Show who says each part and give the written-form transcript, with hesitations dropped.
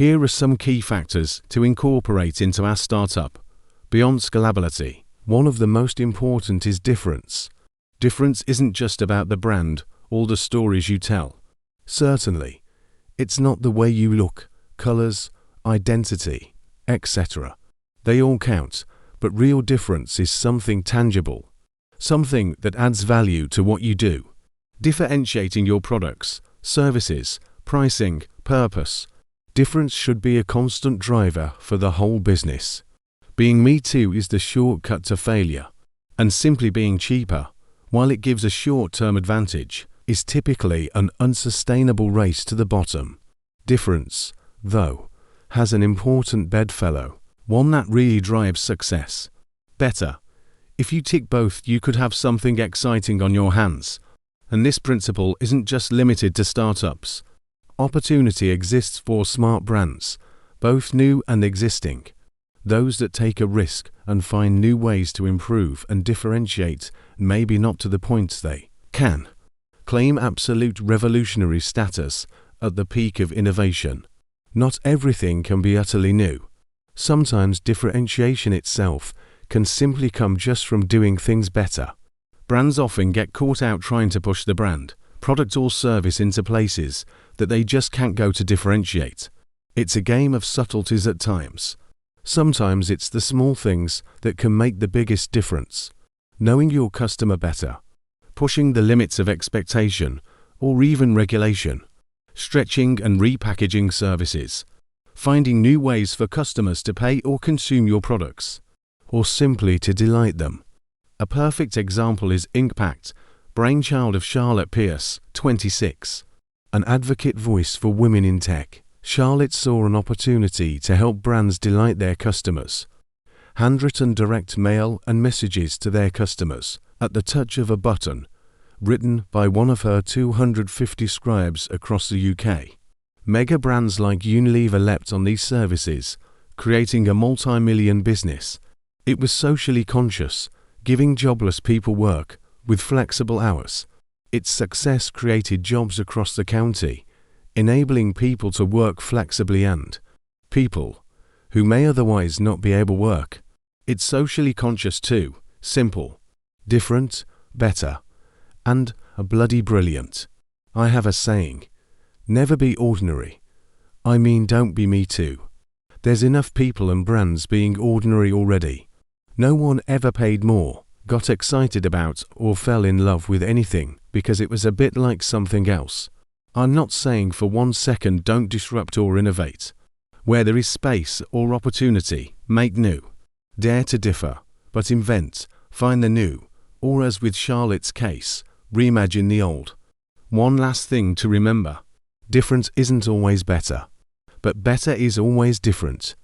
Speaker 1: Here are some key factors to incorporate into our startup. Beyond scalability, one of the most important is difference. Difference isn't just about the brand or the stories you tell. Certainly, it's not the way you look, colors, identity, etc. They all count, but real difference is something tangible, something that adds value to what you do. Differentiating your products, services, pricing, purpose. Difference should be a constant driver for the whole business. Being me too is the shortcut to failure, and simply being cheaper, while it gives a short-term advantage, is typically an unsustainable race to the bottom. Difference, though, has an important bedfellow, one that really drives success. Better. If you tick both, you could have something exciting on your hands. And this principle isn't just limited to startups. Opportunity exists for smart brands, both new and existing. Those that take a risk and find new ways to improve and differentiate, maybe not to the point they can claim absolute revolutionary status at the peak of innovation. Not everything can be utterly new. Sometimes differentiation itself can simply come just from doing things better. Brands often get caught out trying to push the brand, product or service into places that they just can't go to differentiate. It's a game of subtleties at times. Sometimes it's the small things that can make the biggest difference. Knowing your customer better, pushing the limits of expectation or even regulation, stretching and repackaging services, finding new ways for customers to pay or consume your products, or simply to delight them. A perfect example is Inkpact, brainchild of Charlotte Pierce, 26, an advocate voice for women in tech. Charlotte saw an opportunity to help brands delight their customers. Handwritten direct mail and messages to their customers at the touch of a button, written by one of her 250 scribes across the UK. Mega brands like Unilever leapt on these services, creating a multi-million business. It was socially conscious, giving jobless people work with flexible hours. Its success created jobs across the county, enabling people to work flexibly and people who may otherwise not be able to work. It's socially conscious too, simple, different, better, and a bloody brilliant. I have a saying, never be ordinary. I mean, don't be me too. There's enough people and brands being ordinary already. No one ever paid more, got excited about, or fell in love with anything because it was a bit like something else. I'm not saying for 1 second don't disrupt or innovate. Where there is space or opportunity, make new. Dare to differ, but invent, find the new, or as with Charlotte's case, reimagine the old. One last thing to remember. Different isn't always better, but better is always different.